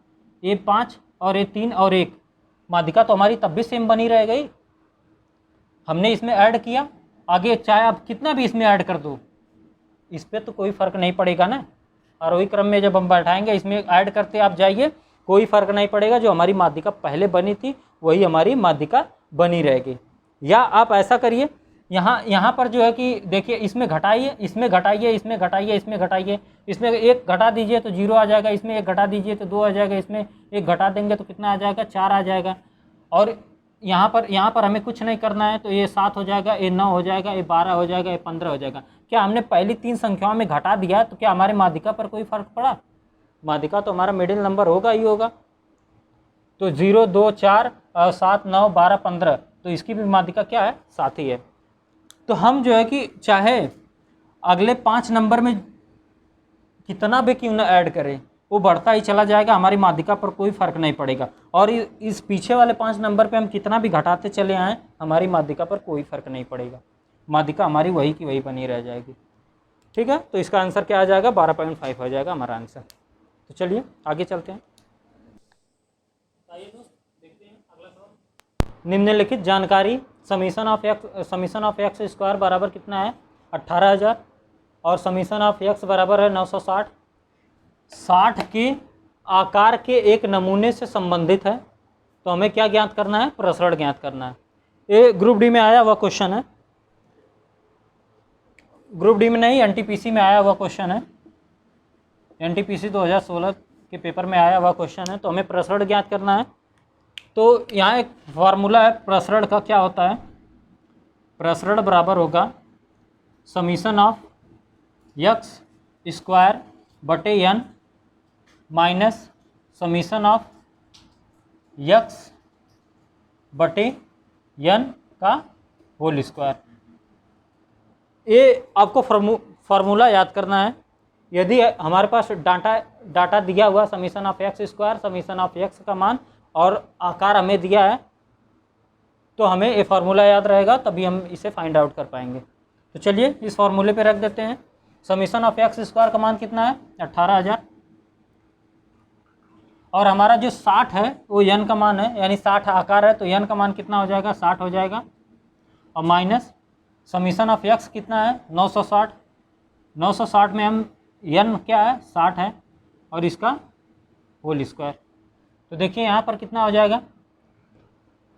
ये 5 और ये 3 और 1, माध्यिका तो हमारी तब भी सेम बनी रह गई। हमने इसमें ऐड किया, आगे चाहे आप कितना भी इसमें ऐड कर दो, इस पर तो कोई फर्क नहीं पड़ेगा ना। आरोही क्रम में जब हम बैठाएंगे इसमें ऐड करते आप जाइए, कोई फर्क नहीं पड़ेगा। जो हमारी माध्यिका पहले बनी थी वही हमारी माध्यिका बनी रहेगी। या आप ऐसा करिए, यहाँ पर जो है कि देखिए इसमें घटाइए, इसमें घटाइए, इसमें घटाइए, इसमें घटाइए, इसमें 1 घटा दीजिए तो 0 आ जाएगा, इसमें 1 घटा दीजिए तो 2 आ जाएगा, इसमें 1 घटा देंगे तो कितना आ जाएगा, 4 आ जाएगा। और यहाँ पर हमें कुछ नहीं करना है, तो ये 7 हो जाएगा, ये 9 हो जाएगा, ये 12 हो जाएगा, ये 15 हो जाएगा। क्या हमने पहली 3 संख्याओं में घटा दिया तो क्या हमारे माध्यिका पर कोई फर्क पड़ा? माध्यिका तो हमारा मिडिल नंबर होगा ही होगा। तो 0, 2, 4, 7, 9, 12, 15, तो इसकी भी माध्यिका क्या है, 7 ही है। तो हम जो है कि चाहे अगले 5 नंबर में कितना भी क्यों ना ऐड करें, वो बढ़ता ही चला जाएगा, हमारी माध्यिका पर कोई फर्क नहीं पड़ेगा। और इस पीछे वाले 5 नंबर पे हम कितना भी घटाते चले आएँ, हमारी माध्यिका पर कोई फर्क नहीं पड़ेगा, माध्यिका हमारी वही की वही बनी रह जाएगी। ठीक है, तो इसका आंसर क्या आ जाएगा, 12.5 हो जाएगा हमारा आंसर। तो चलिए आगे चलते हैं। देखते हैं अगला सवाल। निम्नलिखित जानकारी समीशन ऑफ एक्स स्क्वायर बराबर कितना है, 18,000, और समीशन ऑफ एक्स बराबर है 960। 60 के आकार के एक नमूने से संबंधित है, तो हमें क्या ज्ञात करना है, प्रसरण ज्ञात करना है। ये ग्रुप डी में आया हुआ क्वेश्चन है, ग्रुप डी में नहीं, एनटीपीसी में आया हुआ क्वेश्चन है, एनटीपीसी 2016 के पेपर में आया हुआ क्वेश्चन है। तो हमें प्रसरण ज्ञात करना है। तो यहाँ एक फार्मूला है प्रसरण का, क्या होता है, प्रसरण बराबर होगा समीशन ऑफ एक्स स्क्वायर बटे n minus summation of x बटे एन का होल स्क्वायर। ये आपको फार्मूला याद करना है। यदि हमारे पास डाटा दिया हुआ summation of x square, summation of x का मान और आकार हमें दिया है, तो हमें ये फार्मूला याद रहेगा, तभी हम इसे फाइंड आउट कर पाएंगे। तो चलिए इस फार्मूले पे रख देते हैं। समीशन ऑफ एक्स स्क्वायर का मान कितना है, 18,000, और हमारा जो 60 है वो एन का मान है, यानी 60 आकार है, तो एन का मान कितना हो जाएगा, 60 हो जाएगा, और माइनस समीशन ऑफ एक्स कितना है, 960। 960 में हम एन क्या है, 60 है, और इसका होल स्क्वायर। तो देखिए यहाँ पर कितना हो जाएगा,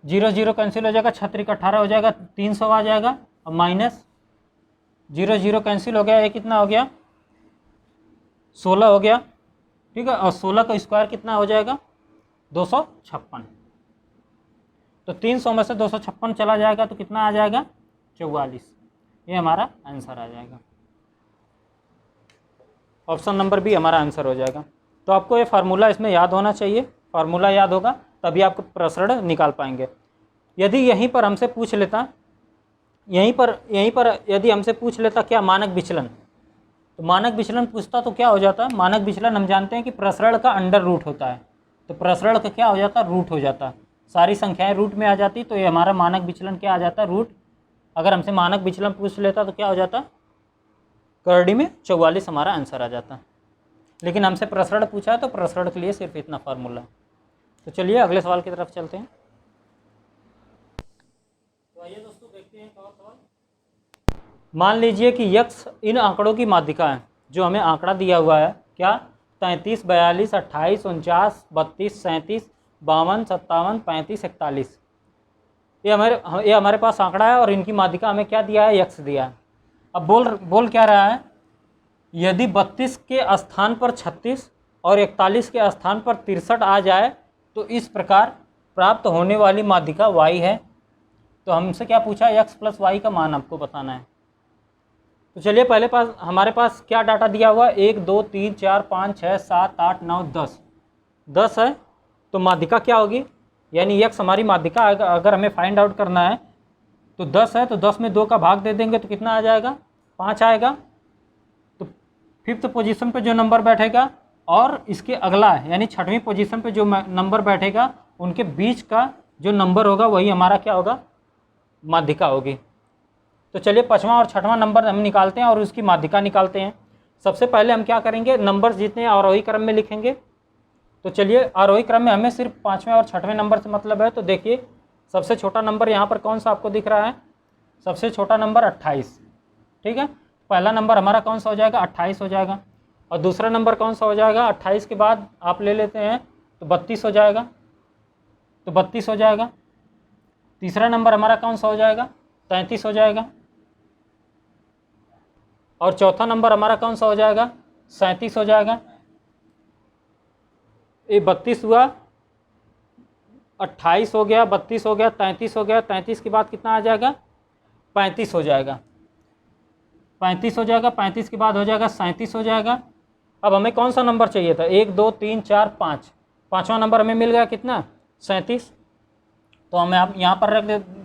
0 0 कैंसिल हो जाएगा, 6 3 18 हो जाएगा, 300 आ जाएगा, और माइनस 0 0 कैंसिल हो गया, ये कितना हो गया, 16 हो गया। ठीक है, और 16 का स्क्वायर कितना हो जाएगा, 256। तो 300 में से 256 चला जाएगा तो कितना आ जाएगा, 44। ये हमारा आंसर आ जाएगा। ऑप्शन नंबर बी हमारा आंसर हो जाएगा। तो आपको ये फार्मूला इसमें याद होना चाहिए, फार्मूला याद होगा तभी आप प्रसरण निकाल पाएंगे। यदि यहीं पर हमसे पूछ लेता, यहीं पर यदि हमसे पूछ लेता क्या मानक विचलन, तो मानक विचलन पूछता तो क्या हो जाता, मानक विचलन हम जानते हैं कि प्रसरण का अंडर रूट होता है, तो प्रसरण का क्या हो जाता, रूट हो जाता, सारी संख्याएं रूट में आ जाती, तो ये हमारा मानक विचलन क्या आ जाता, रूट। अगर हमसे मानक विचलन पूछ लेता तो क्या हो जाता, करड़ी में 44 हमारा आंसर आ जाता। लेकिन हमसे प्रसरण पूछा है तो प्रसरण के लिए सिर्फ इतना फार्मूला। तो चलिए अगले सवाल की तरफ चलते हैं। तो आइए दोस्तों देखते हैं और सवाल। मान लीजिए कि यक्स इन आंकड़ों की माध्यिका है, जो हमें आंकड़ा दिया हुआ है, क्या 33, 42, 28, 49, 32, 37, 52, 57, 35, 41, ये हमारे पास आंकड़ा है, और इनकी माध्यिका हमें क्या दिया है, यक्स दिया है। अब बोल क्या रहा है, यदि 32 के स्थान पर 36 और 41 के स्थान पर 63 आ जाए तो इस प्रकार प्राप्त होने वाली माध्यिका y है। तो हमसे क्या पूछा, x प्लस वाई का मान आपको बताना है। तो चलिए पहले हमारे पास क्या डाटा दिया हुआ, 1 2 3 4 5 6 7 8 9 10 है, तो माध्यिका क्या होगी, यानी x हमारी माध्यिका अगर हमें फाइंड आउट करना है तो 10 है, तो 10 में 2 का भाग दे देंगे तो कितना आ जाएगा, 5 आएगा। तो 5th पोजीशन पे जो नंबर बैठेगा और इसके अगला है, यानी 6वीं पोजीशन पे जो नंबर बैठेगा, उनके बीच का जो नंबर होगा वही हमारा क्या होगा, माध्यिका होगी। तो चलिए पाँचवां और छठवां नंबर हम निकालते हैं और उसकी माध्यिका निकालते हैं। सबसे पहले हम क्या करेंगे, नंबर जितने आरोही क्रम में लिखेंगे। तो चलिए आरोही क्रम में हमें सिर्फ पाँचवें और छठवें नंबर से मतलब है। तो देखिए सबसे छोटा नंबर यहाँ पर कौन सा आपको दिख रहा है, सबसे छोटा नंबर 28, ठीक है। पहला नंबर हमारा कौन सा हो जाएगा, 28 हो जाएगा। और दूसरा नंबर कौन सा हो जाएगा, 28 के बाद आप ले लेते हैं तो 32 हो जाएगा, तो 32 हो जाएगा। तीसरा नंबर हमारा कौन सा हो जाएगा, 33 हो जाएगा। और चौथा नंबर हमारा कौन सा हो जाएगा, 37 हो जाएगा। ये 32 हुआ, 28 हो गया, 32 हो गया, 33 हो गया। 33 के बाद कितना आ जाएगा, 35 हो जाएगा, 35 हो जाएगा। 35 के बाद हो जाएगा 37 हो जाएगा। अब हमें कौन सा नंबर चाहिए था, 1 2 3 4 5, पाँचवा नंबर हमें मिल गया कितना, 37। तो हमें आप यहाँ पर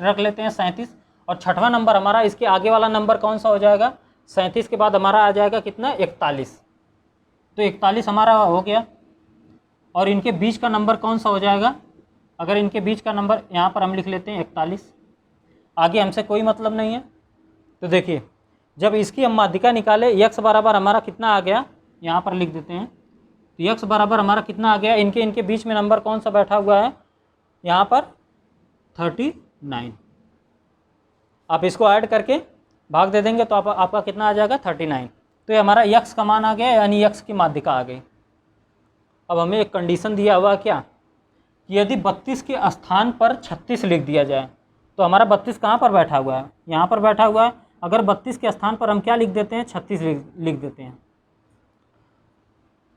रख लेते हैं 37। और छठवां नंबर हमारा, इसके आगे वाला नंबर कौन सा हो जाएगा, 37 के बाद हमारा आ जाएगा कितना, 41। तो 41 हमारा हो गया। और इनके बीच का नंबर कौन सा हो जाएगा, अगर इनके बीच का नंबर यहाँ पर हम लिख लेते हैं 41, आगे हमसे कोई मतलब नहीं है। तो देखिए जब इसकी हम माध्यिका निकाले, यक्स बराबर हमारा कितना आ गया, यहाँ पर लिख देते हैं। तो यक्स बराबर हमारा कितना आ गया, इनके बीच में नंबर कौन सा बैठा हुआ है, यहाँ पर 39। आप इसको ऐड करके भाग दे देंगे तो आपका कितना आ जाएगा, 39। तो ये हमारा यक्स का मान आ गया, यानी यक्स की माध्यिका आ गई। अब हमें एक कंडीशन दिया हुआ क्या, कि यदि 32 के स्थान पर 36 लिख दिया जाए, तो हमारा 32 कहाँ पर बैठा हुआ है, यहाँ पर बैठा हुआ है। अगर 32 के स्थान पर हम क्या लिख देते हैं, 36 लिख देते हैं,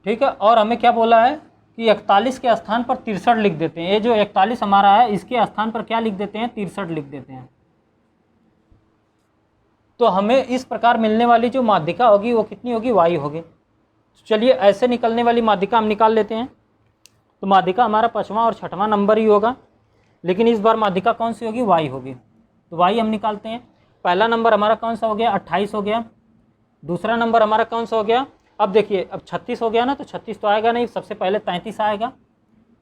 ठीक है। और हमें क्या बोला है कि 41 के स्थान पर 63 लिख देते हैं। ये जो 41 हमारा है, इसके स्थान पर क्या लिख देते हैं, 63 लिख देते हैं। तो हमें इस प्रकार मिलने वाली जो माध्यिका होगी वो कितनी होगी, वाई होगी। तो चलिए ऐसे निकलने वाली माध्यिका हम निकाल लेते हैं। तो माध्यिका हमारा पाँचवां और छठवां नंबर ही होगा, लेकिन इस बार माध्यिका कौन सी होगी, वाई होगी। तो वाई हम निकालते हैं। पहला नंबर हमारा कौन सा हो गया, 28 हो गया। दूसरा नंबर हमारा कौन सा हो गया, अब देखिए अब 36 हो गया ना, तो 36 तो आएगा नहीं, सबसे पहले 33 आएगा,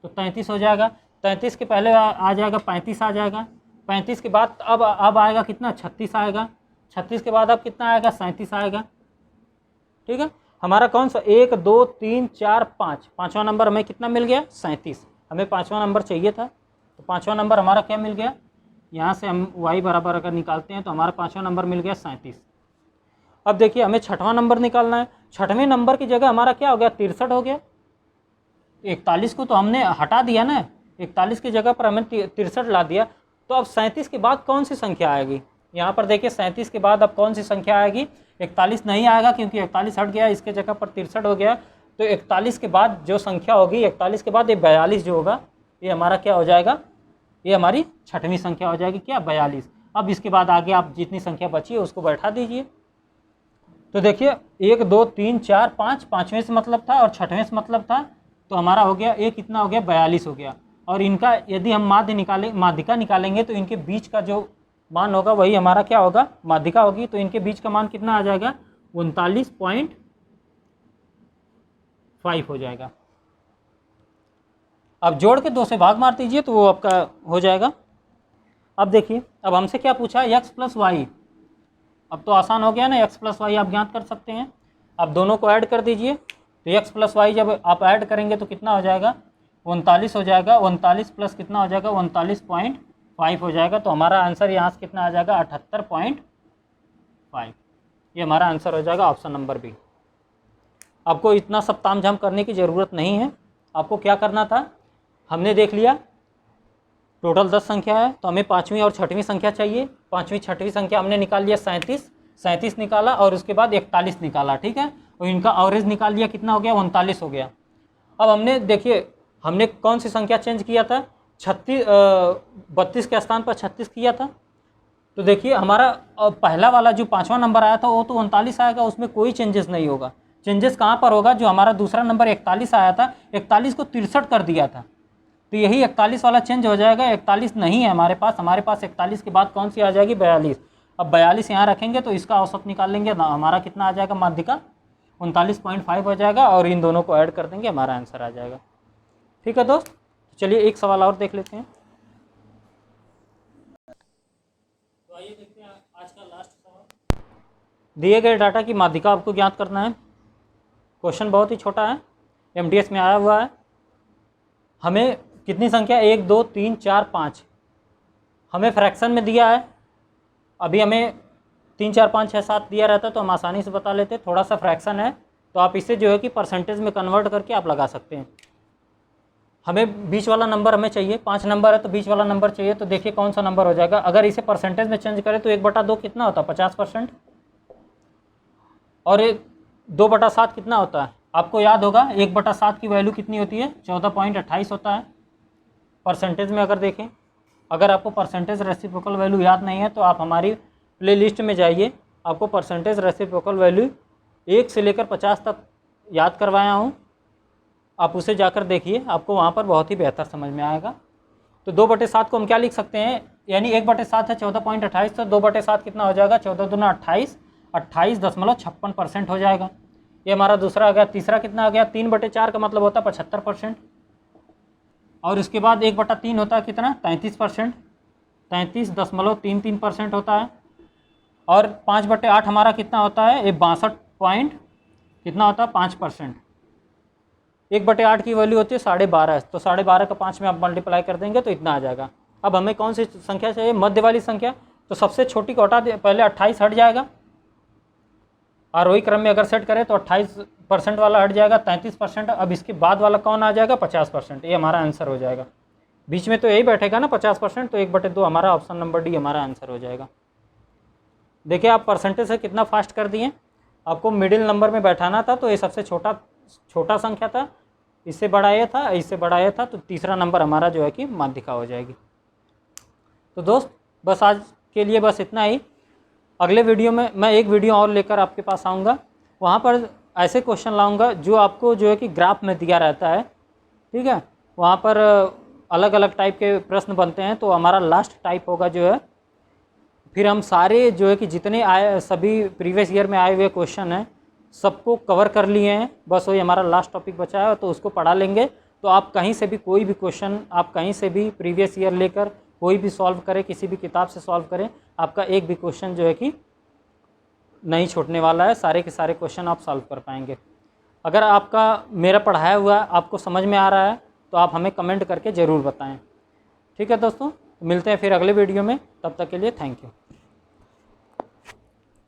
तो 33 हो जाएगा। 33 के पहले आ जाएगा 35 आ जाएगा। 35 के बाद अब आएगा कितना, 36 आएगा। 36 के बाद अब कितना आएगा, 37 आएगा, ठीक है। हमारा कौन सा, 1 2 3 4 5, पाँचवा नंबर हमें कितना मिल गया, 37। हमें पाँचवा नंबर चाहिए था, तो पाँचवा नंबर हमारा क्या मिल गया, यहाँ से हम y बराबर अगर निकालते हैं तो हमारा पाँचवा नंबर मिल गया 37। अब देखिए हमें छठवां नंबर निकालना है। छठवें नंबर की जगह हमारा क्या हो गया, 63 हो गया। 41 को तो हमने हटा दिया ना, 41 की जगह पर हमें 63 ला दिया। तो अब 37 के बाद कौन सी संख्या आएगी, यहाँ पर देखिए 37 के बाद अब कौन सी संख्या आएगी, 41 नहीं आएगा, क्योंकि 41 हट गया, इसके जगह पर 63 हो गया। तो 41 के बाद जो संख्या होगी, 41 के बाद ये 42 जो होगा, ये हमारा क्या हो जाएगा, ये हमारी छठवीं संख्या हो जाएगी, क्या, 42। अब इसके बाद आगे आप जितनी संख्या बची है उसको बैठा दीजिए। तो देखिए 1 2 3 4 5, पाँचवें से मतलब था और छठवें से मतलब था, तो हमारा हो गया, ये कितना हो गया, 42 हो गया। और इनका यदि हम माध्यिका निकालेंगे तो इनके बीच का जो मान होगा वही हमारा क्या होगा, माध्यिका होगी। तो इनके बीच का मान कितना आ जाएगा, 39.5 हो जाएगा। अब जोड़ के 2 से भाग मार दीजिए तो वो आपका हो जाएगा। अब देखिए अब हमसे क्या पूछा है, x प्लस वाई। अब तो आसान हो गया ना, x प्लस वाई आप ज्ञात कर सकते हैं। अब दोनों को ऐड कर दीजिए, तो x प्लस वाई जब आप ऐड करेंगे तो कितना हो जाएगा, 39 हो जाएगा। 39 प्लस कितना हो जाएगा, 39.5 हो जाएगा। तो हमारा आंसर यहाँ से कितना आ जाएगा, 78.5। ये हमारा आंसर हो जाएगा ऑप्शन नंबर बी। आपको इतना सब तामझाम करने की ज़रूरत नहीं है। आपको क्या करना था, हमने देख लिया टोटल 10 संख्या है, तो हमें पाँचवीं और छठवीं संख्या चाहिए। पाँचवीं छठवीं संख्या हमने निकाल लिया, 37 निकाला, और उसके बाद 41 निकाला, ठीक है। और इनका एवरेज निकाल लिया, कितना हो गया, 39 हो गया। अब हमने देखिए हमने कौन सी संख्या चेंज किया था, 32 के स्थान पर 36 किया था। तो देखिए हमारा पहला वाला जो पाँचवा नंबर आया था वो तो 39 आएगा, उसमें कोई चेंजेस नहीं होगा। चेंजेस कहाँ पर होगा, जो हमारा दूसरा नंबर 41 आया था, 41 को 63 कर दिया था, तो यही 41 वाला चेंज हो जाएगा। 41 नहीं है हमारे पास 41 के बाद कौन सी आ जाएगी, 42। अब 42 यहाँ रखेंगे तो इसका औसत निकाल लेंगे ना, हमारा कितना आ जाएगा, माध्यिका 39.5 हो जाएगा। और इन दोनों को ऐड कर देंगे, हमारा आंसर आ जाएगा। ठीक है दोस्त, चलिए एक सवाल और देख लेते हैं। दिए गए डाटा की माध्यिका आपको ज्ञात करना है। क्वेश्चन बहुत ही छोटा है, MTS में आया हुआ है। हमें कितनी संख्या 1 2 3 4 5 हमें फ्रैक्शन में दिया है। अभी हमें 3 4 5 6 7 दिया रहता तो हम आसानी से बता लेते। थोड़ा सा फ्रैक्शन है तो आप इसे जो है कि परसेंटेज में कन्वर्ट करके आप लगा सकते हैं। हमें बीच वाला नंबर हमें चाहिए, 5 नंबर है तो बीच वाला नंबर चाहिए। तो देखिए कौन सा नंबर हो जाएगा। अगर इसे परसेंटेज में चेंज करें तो 1/2 कितना होता है, 50%। और 2/7 कितना होता है, आपको याद होगा 1/7 की वैल्यू कितनी होती है, 14.28 होता है। परसेंटेज में अगर देखें, अगर आपको परसेंटेज रेसिप्रोकल वैल्यू याद नहीं है तो आप हमारी प्लेलिस्ट में जाइए, आपको परसेंटेज रेसिप्रोकल वैल्यू 1 से लेकर 50 तक याद करवाया हूँ, आप उसे जाकर देखिए, आपको वहाँ पर बहुत ही बेहतर समझ में आएगा। तो 2/7 को हम क्या लिख सकते हैं, यानी 1/7 है 14.28, तो 2/7 कितना हो जाएगा, 14 दूना 28, 28.56% हो जाएगा। ये हमारा दूसरा आ गया। तीसरा कितना आ गया, 3/4 का मतलब होता है 75%। और इसके बाद 1/3 होता है कितना, 33%, 33.33% होता है। और 5/8 हमारा कितना होता है, 62 पॉइंट कितना होता है, 5%। 1/8 की वैल्यू होती है 12.5, तो 12.5 का 5 में आप मल्टीप्लाई कर देंगे तो इतना आ जाएगा। अब हमें कौन सी संख्या चाहिए, मध्य वाली संख्या। तो सबसे छोटी को हटा दे, पहले 28 हट जाएगा, आरोही क्रम में अगर सेट करें तो 28% वाला हट जाएगा, 33%। अब इसके बाद वाला कौन आ जाएगा, 50%। ये हमारा आंसर हो जाएगा। बीच में तो यही बैठेगा ना 50%, तो 1/2 हमारा ऑप्शन नंबर डी हमारा आंसर हो जाएगा। देखिए आप परसेंटेज से कितना फास्ट कर दिए। आपको मिडिल नंबर में बैठाना था तो ये सबसे छोटा संख्या था, इससे बड़ा ये था, इससे बड़ा ये था, तो तीसरा नंबर हमारा जो है कि माध्यिका हो जाएगी। तो दोस्त बस आज के लिए बस इतना ही। अगले वीडियो में मैं एक वीडियो और लेकर आपके पास आऊँगा, वहाँ पर ऐसे क्वेश्चन लाऊँगा जो आपको जो है कि ग्राफ में दिया रहता है, ठीक है। वहाँ पर अलग अलग टाइप के प्रश्न बनते हैं, तो हमारा लास्ट टाइप होगा जो है, फिर हम सारे जो है कि जितने आए सभी प्रीवियस ईयर में आए हुए क्वेश्चन हैं सबको कवर कर लिए हैं। बस वही हमारा लास्ट टॉपिक बचा है, तो उसको पढ़ा लेंगे। तो आप कहीं से भी कोई भी क्वेश्चन, आप कहीं से भी प्रीवियस ईयर लेकर कोई भी सॉल्व करें, किसी भी किताब से सॉल्व करें, आपका एक भी क्वेश्चन जो है कि नहीं छूटने वाला है। सारे के सारे क्वेश्चन आप सॉल्व कर पाएंगे। अगर आपका मेरा पढ़ाया हुआ आपको समझ में आ रहा है तो आप हमें कमेंट करके ज़रूर बताएं। ठीक है दोस्तों, मिलते हैं फिर अगले वीडियो में, तब तक के लिए थैंक यू।